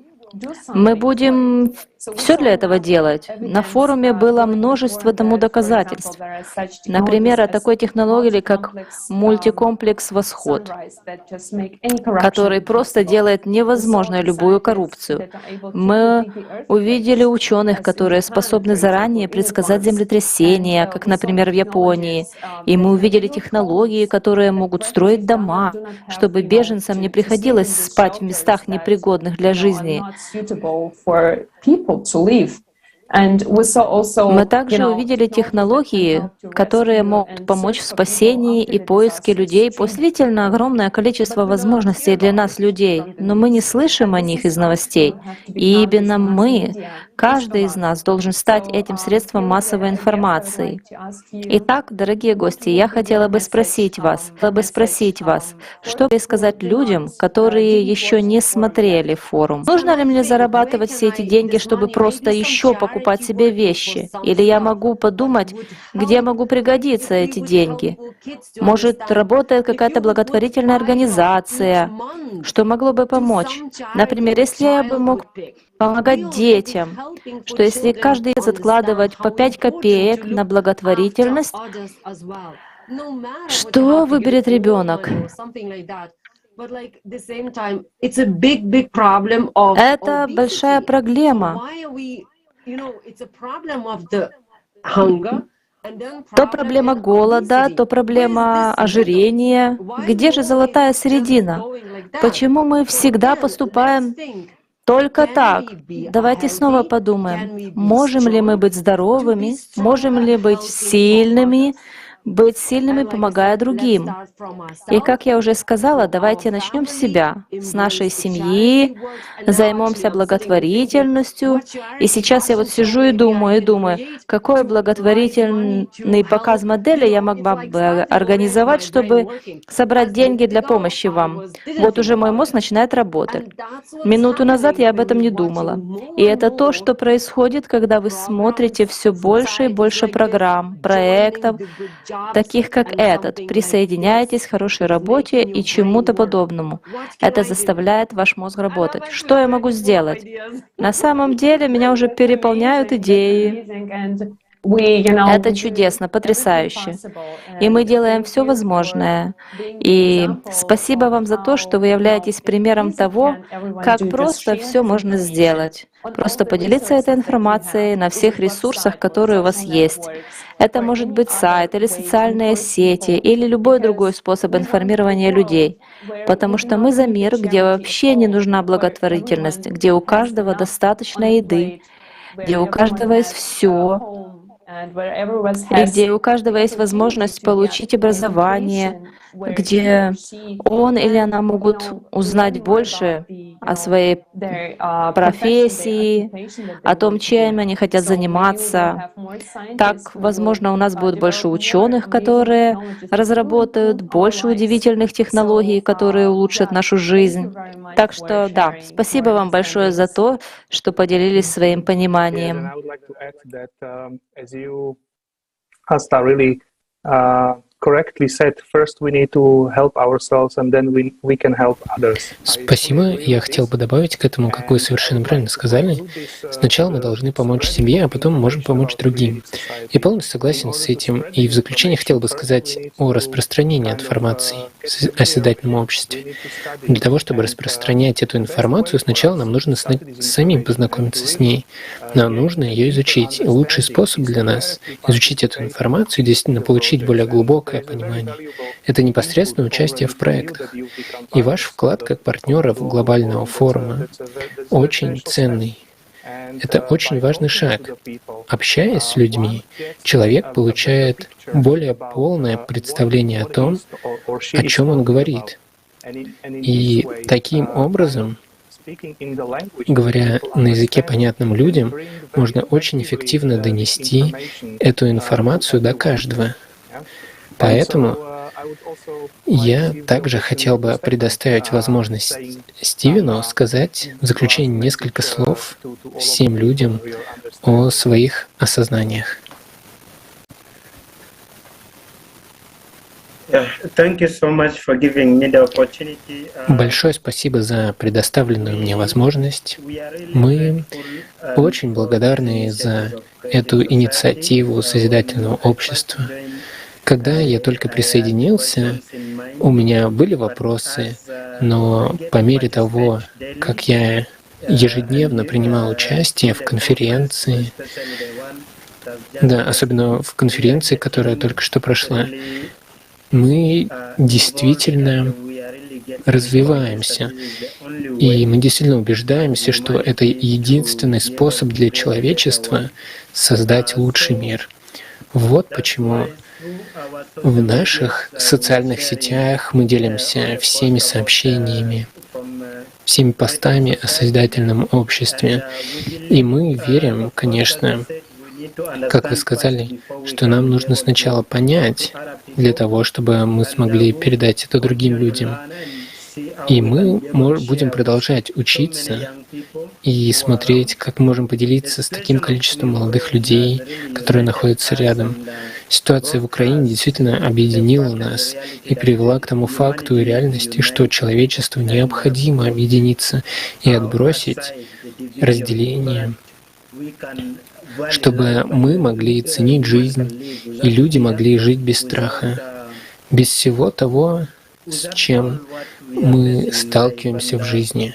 Мы будем все для этого делать. На форуме было множество тому доказательств. Например, о такой технологии, как мультикомплекс «Восход», который просто делает невозможной любую коррупцию. Мы увидели ученых, которые способны заранее предсказать землетрясения, как, например, в Японии. И мы увидели технологии, которые могут строить дома, чтобы беженцам не приходилось спать в местах, непригодных для жизни. Мы также увидели технологии, которые могут помочь в спасении и поиске людей. Действительно огромное количество возможностей для нас, людей, но мы не слышим о них из новостей. И именно мы, каждый из нас, должен стать этим средством массовой информации. Итак, дорогие гости, я хотела бы спросить вас, что сказать людям, которые еще не смотрели форум? Нужно ли мне зарабатывать все эти деньги, чтобы просто еще покупать себе вещи? Или я могу подумать, где могу пригодиться эти деньги? Может, работает какая-то благотворительная организация, что могло бы помочь? Например, если я бы мог помогать детям, что если каждый месяц откладывать по 5 копеек на благотворительность, что выберет ребенок? Это большая проблема. То проблема голода, то проблема ожирения. Где же золотая середина? Почему мы всегда поступаем только так? Давайте снова подумаем, можем ли мы быть здоровыми, можем ли быть сильными, помогая другим. И как я уже сказала, давайте начнем с себя, с нашей семьи, займемся благотворительностью. И сейчас я вот сижу и думаю, какой благотворительный показ модели я могла бы организовать, чтобы собрать деньги для помощи вам. Вот уже мой мозг начинает работать. Минуту назад я об этом не думала. И это то, что происходит, когда вы смотрите все больше и больше программ, проектов, таких как этот. Присоединяйтесь к хорошей работе и чему-то подобному. Это заставляет ваш мозг работать. Что я могу сделать? На самом деле меня уже переполняют идеи. Это чудесно, потрясающе. И мы делаем все возможное. И спасибо вам за то, что вы являетесь примером того, как просто все можно сделать. Просто поделиться этой информацией на всех ресурсах, которые у вас есть. Это может быть сайт или социальные сети, или любой другой способ информирования людей. Потому что мы за мир, где вообще не нужна благотворительность, где у каждого достаточно еды, где у каждого есть все, и где у каждого есть возможность получить образование, где он или она могут узнать больше о своей профессии, о том, чем они хотят заниматься. Так, возможно, у нас будет больше ученых, которые разработают больше удивительных технологий, которые улучшат нашу жизнь. Так что, да, спасибо вам большое за то, что поделились своим пониманием.
Asta really correctly said, first we need to help ourselves and then we can help others.
Спасибо. Я хотел бы добавить к этому, как вы совершенно правильно сказали. Сначала мы должны помочь себе, а потом мы можем помочь другим. Я полностью согласен с этим. И в заключение хотел бы сказать о распространении информации о созидательном обществе. Для того, чтобы распространять эту информацию, сначала нам нужно самим познакомиться с ней. Нам нужно ее изучить. И лучший способ для нас изучить эту информацию и действительно получить более глубокое понимание — это непосредственное участие в проектах. И ваш вклад как партнеров глобального форума очень ценный. Это очень важный шаг. Общаясь с людьми, человек получает более полное представление о том, о чем он говорит. И таким образом, говоря на языке, понятным людям, можно очень эффективно донести эту информацию до каждого. Поэтому я также хотел бы предоставить возможность Стивену сказать в заключение несколько слов всем людям о своих осознаниях. Большое спасибо за предоставленную мне возможность. Мы очень благодарны за эту инициативу созидательного общества. Когда я только присоединился, у меня были вопросы, но по мере того, как я ежедневно принимал участие в конференции, да, особенно в конференции, которая только что прошла, мы действительно развиваемся, и мы действительно убеждаемся, что это единственный способ для человечества создать лучший мир. Вот почему в наших социальных сетях мы делимся всеми сообщениями, всеми постами о созидательном обществе. И мы верим, конечно, как вы сказали, что нам нужно сначала понять, для того, чтобы мы смогли передать это другим людям. И мы будем продолжать учиться и смотреть, как мы можем поделиться с таким количеством молодых людей, которые находятся рядом. Ситуация в Украине действительно объединила нас и привела к тому факту и реальности, что человечеству необходимо объединиться и отбросить разделение, чтобы мы могли ценить жизнь, и люди могли жить без страха, без всего того, с чем мы сталкиваемся в жизни.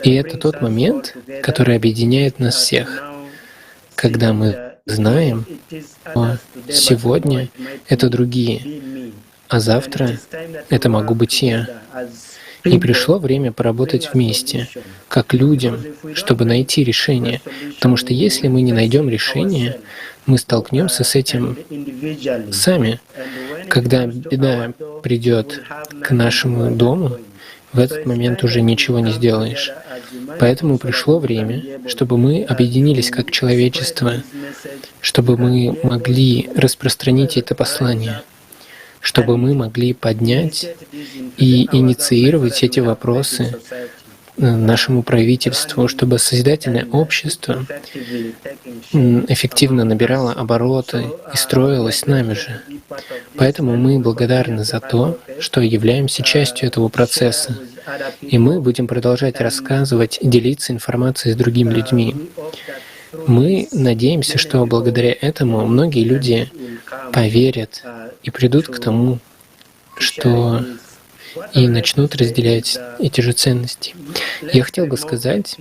И это тот момент, который объединяет нас всех, когда мы знаем, что сегодня это другие, а завтра это могу быть я. И пришло время поработать вместе, как людям, чтобы найти решение. Потому что если мы не найдем решение, мы столкнемся с этим сами. Когда беда придет к нашему дому, в этот момент уже ничего не сделаешь. Поэтому пришло время, чтобы мы объединились как человечество, чтобы мы могли распространить это послание, чтобы мы могли поднять и инициировать эти вопросы нашему правительству, чтобы созидательное общество эффективно набирало обороты и строилось нами же. Поэтому мы благодарны за то, что являемся частью этого процесса. И мы будем продолжать рассказывать, делиться информацией с другими людьми. Мы надеемся, что благодаря этому многие люди поверят и придут к тому, что и начнут разделять эти же ценности. Я хотел бы сказать,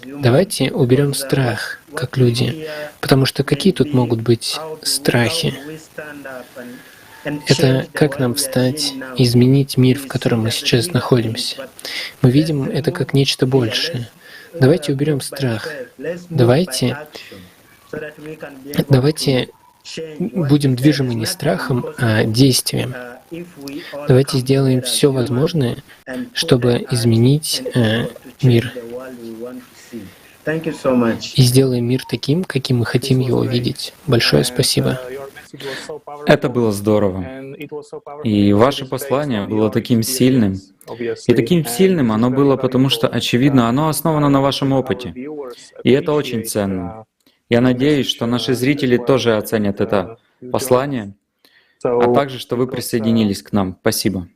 давайте уберем страх, как люди, потому что какие тут могут быть страхи? Это как нам встать и изменить мир, в котором мы сейчас находимся. Мы видим это как нечто большее. Давайте уберем страх. Давайте будем движимы не страхом, а действием. Давайте сделаем все возможное, чтобы изменить мир. И сделаем мир таким, каким мы хотим его видеть. Большое спасибо.
Это было здорово. И ваше послание было таким сильным. И таким сильным оно было, потому что, очевидно, оно основано на вашем опыте. И это очень ценно. Я надеюсь, что наши зрители тоже оценят это послание, а также, что вы присоединились к нам. Спасибо.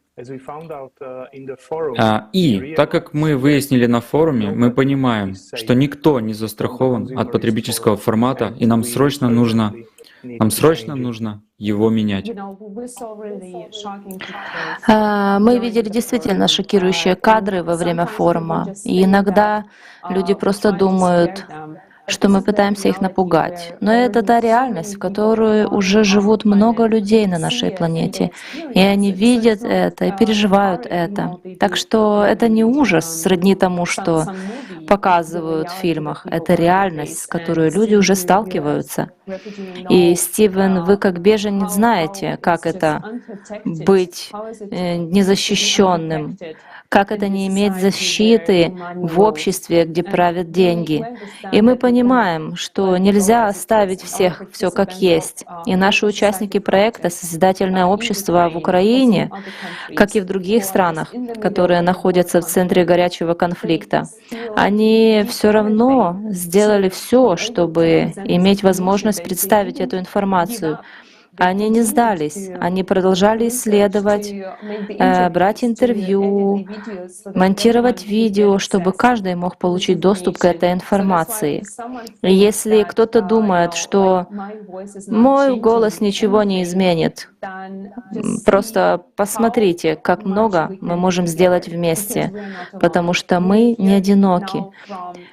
И так как мы выяснили на форуме, мы понимаем, что никто не застрахован от потребительского формата, и нам срочно нужно его менять.
Мы видели действительно шокирующие кадры во время форума, и иногда люди просто думают, что мы пытаемся их напугать. Но это та реальность, в которой уже живут много людей на нашей планете. И они видят это и переживают это. Так что это не ужас сродни тому, что показывают в фильмах. Это реальность, с которой люди уже сталкиваются. И, Стивен, вы как беженец знаете, как это быть незащищенным, как это не иметь защиты в обществе, где правят деньги. И мы понимаем, что нельзя оставить всех все как есть. И наши участники проекта «Созидательное общество» в Украине, как и в других странах, которые находятся в центре горячего конфликта, они все равно сделали все, чтобы иметь возможность представить эту информацию. Они не сдались, они продолжали исследовать, брать интервью, монтировать видео, чтобы каждый мог получить доступ к этой информации. И если кто-то думает, что мой голос ничего не изменит, просто посмотрите, как много мы можем сделать вместе, потому что мы не одиноки.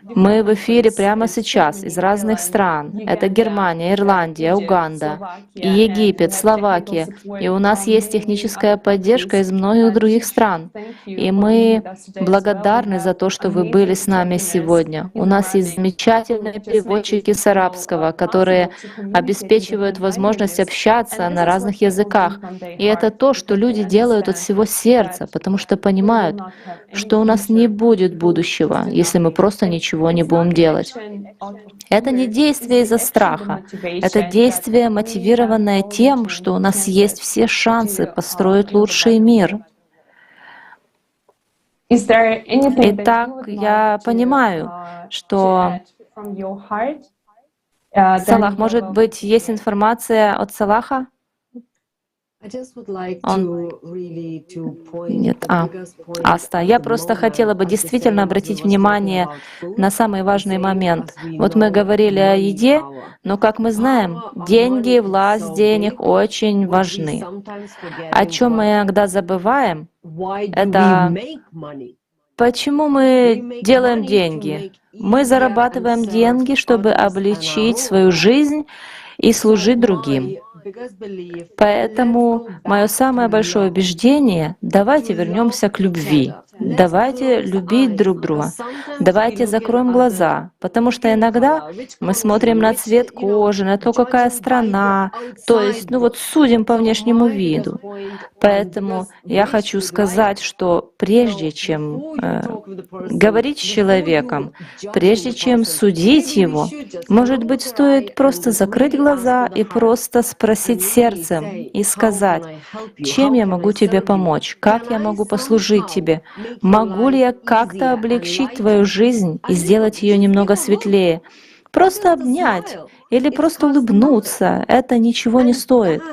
Мы в эфире прямо сейчас из разных стран. Это Германия, Ирландия, Уганда, и Египет, Словакия. И у нас есть техническая поддержка из многих других стран. И мы благодарны за то, что вы были с нами сегодня. У нас есть замечательные переводчики с арабского, которые обеспечивают возможность общаться на разных языках. И это то, что люди делают от всего сердца, потому что понимают, что у нас не будет будущего, если мы просто ничего не будем делать. Это не действие из-за страха, это действие, мотивированное тем, что у нас есть все шансы построить лучший мир. Итак, я понимаю, что Салах, может быть, есть информация от Салаха? Нет, Аста. Я просто хотела бы действительно обратить внимание на самый важный момент. Вот мы говорили о еде, но, как мы знаем, деньги, власть денег очень важны. О чем мы иногда забываем, это почему мы делаем деньги. Мы зарабатываем деньги, чтобы облегчить свою жизнь и служить другим. Поэтому мое самое большое убеждение — давайте вернемся к любви. Давайте любить друг друга. Давайте закроем глаза, потому что иногда мы смотрим на цвет кожи, на то, какая страна, то есть, судим по внешнему виду. Поэтому я хочу сказать, что прежде чем говорить с человеком, прежде чем судить его, может быть, стоит просто закрыть глаза и просто спросить сердцем и сказать: чем я могу тебе помочь, как я могу послужить тебе, могу ли я как-то облегчить твою жизнь и сделать ее немного светлее. Просто обнять или просто улыбнуться — это ничего не стоит.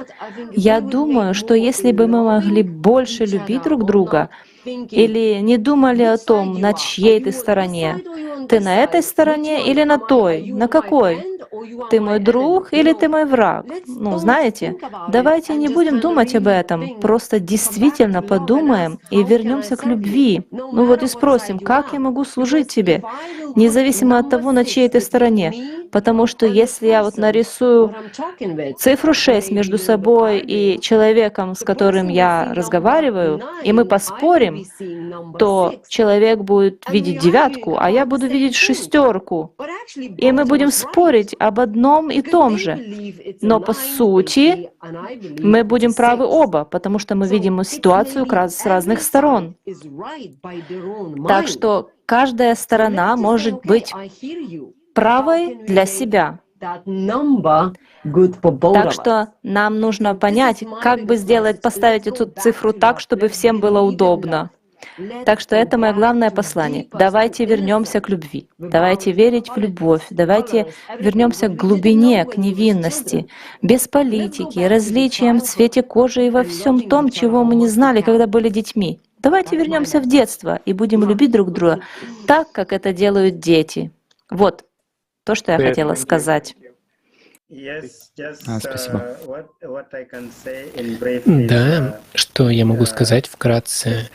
Я думаю, что если бы мы могли больше любить друг друга, или не думали о том, на чьей ты стороне, ты на этой стороне или на той, на какой? Ты мой друг или ты мой враг? Знаете, давайте не будем думать об этом, просто действительно подумаем и вернемся к любви. И спросим, как я могу служить тебе, независимо от того, на чьей ты стороне. Потому что если я нарисую цифру 6 между собой и человеком, с которым я разговариваю, и мы поспорим, то человек будет видеть 9, а я буду видеть 6. И мы будем спорить об одном и том же. Но по сути мы будем правы оба, потому что мы видим ситуацию с разных сторон. Так что каждая сторона может быть правой для себя. Так что нам нужно понять, как бы поставить эту цифру так, чтобы всем было удобно. Так что это мое главное послание. Давайте вернемся к любви. Давайте верить в любовь. Давайте вернемся к глубине, к невинности, без политики, различиям в цвете кожи и во всем том, чего мы не знали, когда были детьми. Давайте вернемся в детство и будем любить друг друга так, как это делают дети. Вот то, что я хотела сказать.
Спасибо.
Да, что я могу сказать вкратце,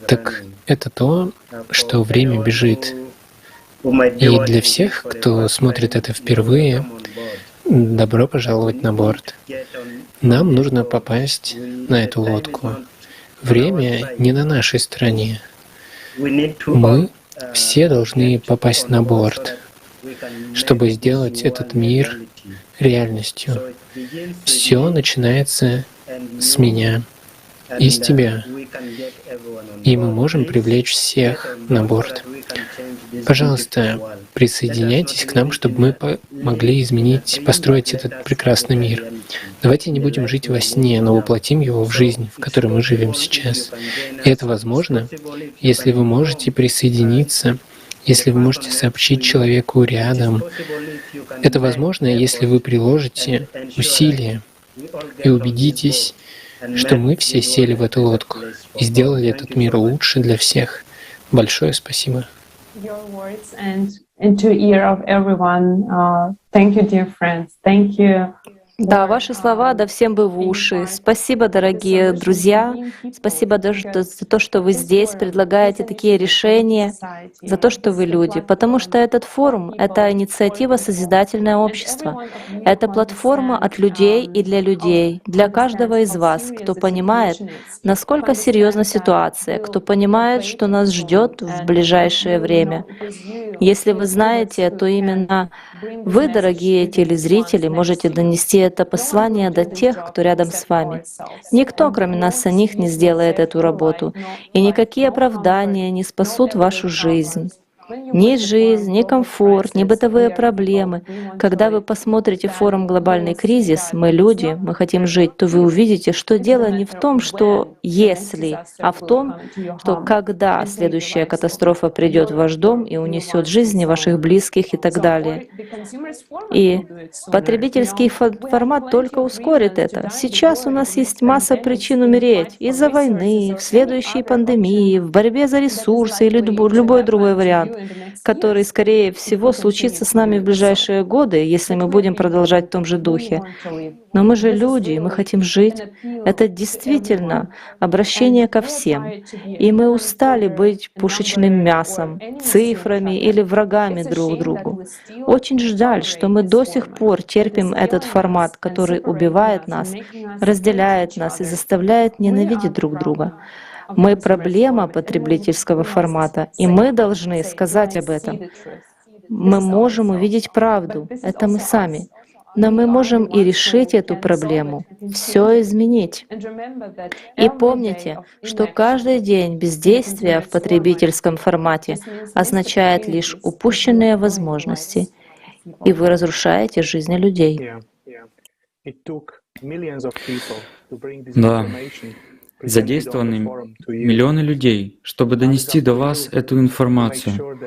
так это то, что время бежит. И для всех, кто смотрит это впервые, добро пожаловать на борт. Нам нужно попасть на эту лодку. Время не на нашей стороне. Мы все должны попасть на борт, чтобы сделать этот мир реальностью. Все начинается с меня и с тебя. И мы можем привлечь всех на борт. Пожалуйста, присоединяйтесь к нам, чтобы мы могли построить этот прекрасный мир. Давайте не будем жить во сне, но воплотим его в жизнь, в которой мы живем сейчас. И это возможно, если вы можете присоединиться, если вы можете сообщить человеку рядом. Это возможно, если вы приложите усилия. и убедитесь, что мы все сели в эту лодку и сделали этот мир лучше для всех. Большое спасибо.
Your words and into ear of everyone. Thank you, dear friends. Thank you.
Да, ваши слова, да всем бы в уши. Спасибо, дорогие друзья. Спасибо за то, что вы здесь предлагаете такие решения, за то, что вы люди. Потому что этот форум — это инициатива «Созидательное общество». Это платформа от людей и для людей, для каждого из вас, кто понимает, насколько серьезна ситуация, кто понимает, что нас ждет в ближайшее время. Если вы знаете, то именно вы, дорогие телезрители, можете донести это послание до тех, кто рядом с вами. Никто, кроме нас самих, не сделает эту работу, и никакие оправдания не спасут вашу жизнь. Ни жизнь, ни комфорт, ни бытовые проблемы. Когда вы посмотрите форум «Глобальный кризис», мы люди, мы хотим жить, то вы увидите, что дело не в том, что если, а в том, что когда следующая катастрофа придет в ваш дом и унесет жизни ваших близких и так далее. И потребительский формат только ускорит это. Сейчас у нас есть масса причин умереть из-за войны, в следующей пандемии, в борьбе за ресурсы или любой другой вариант, который, скорее всего, случится с нами в ближайшие годы, если мы будем продолжать в том же духе. Но мы же люди, и мы хотим жить. Это действительно обращение ко всем. И мы устали быть пушечным мясом, цифрами или врагами друг другу. Очень жаль, что мы до сих пор терпим этот формат, который убивает нас, разделяет нас и заставляет ненавидеть друг друга. Мы проблема потребительского формата, и мы должны сказать об этом. Мы можем увидеть правду, это мы сами. Но мы можем и решить эту проблему, все изменить. И помните, что каждый день бездействия в потребительском формате означает лишь упущенные возможности, и вы разрушаете жизни людей.
Да. Задействованы миллионы людей, чтобы донести до вас эту информацию,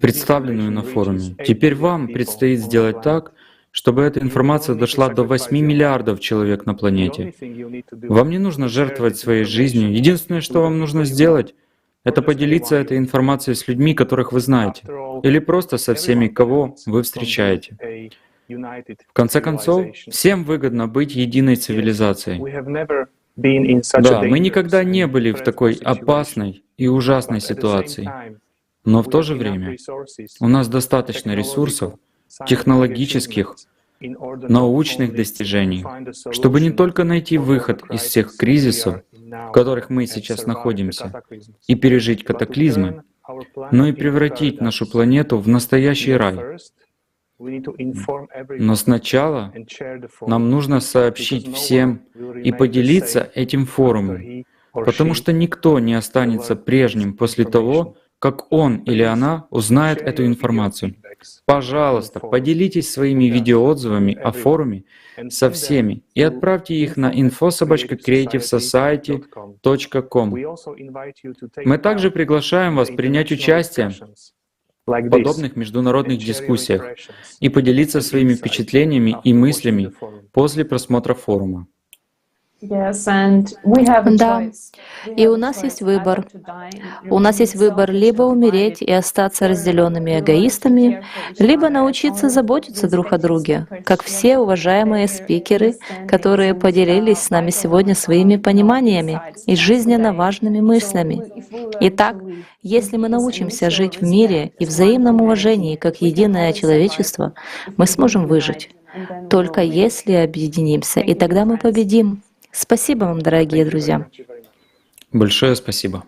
представленную на форуме. Теперь вам предстоит сделать так, чтобы эта информация дошла до 8 миллиардов человек на планете. Вам не нужно жертвовать своей жизнью. Единственное, что вам нужно сделать, это поделиться этой информацией с людьми, которых вы знаете, или просто со всеми, кого вы встречаете. В конце концов, всем выгодно быть единой цивилизацией. Да, мы никогда не были в такой опасной и ужасной ситуации. Но в то же время у нас достаточно ресурсов, технологических, научных достижений, чтобы не только найти выход из всех кризисов, в которых мы сейчас находимся, и пережить катаклизмы, но и превратить нашу планету в настоящий рай. Но сначала нам нужно сообщить всем и поделиться этим форумом, потому что никто не останется прежним после того, как он или она узнает эту информацию. Пожалуйста, поделитесь своими видеоотзывами о форуме со всеми и отправьте их на info@creativesociety.com. Мы также приглашаем вас принять участие в подобных международных дискуссиях и поделиться своими впечатлениями и мыслями после просмотра форума.
Да, и у нас есть выбор. У нас есть выбор либо умереть и остаться разделенными эгоистами, либо научиться заботиться друг о друге, как все уважаемые спикеры, которые поделились с нами сегодня своими пониманиями и жизненно важными мыслями. Итак, если мы научимся жить в мире и взаимном уважении как единое человечество, мы сможем выжить. Только если объединимся, и тогда мы победим. Спасибо вам, дорогие друзья.
Большое спасибо.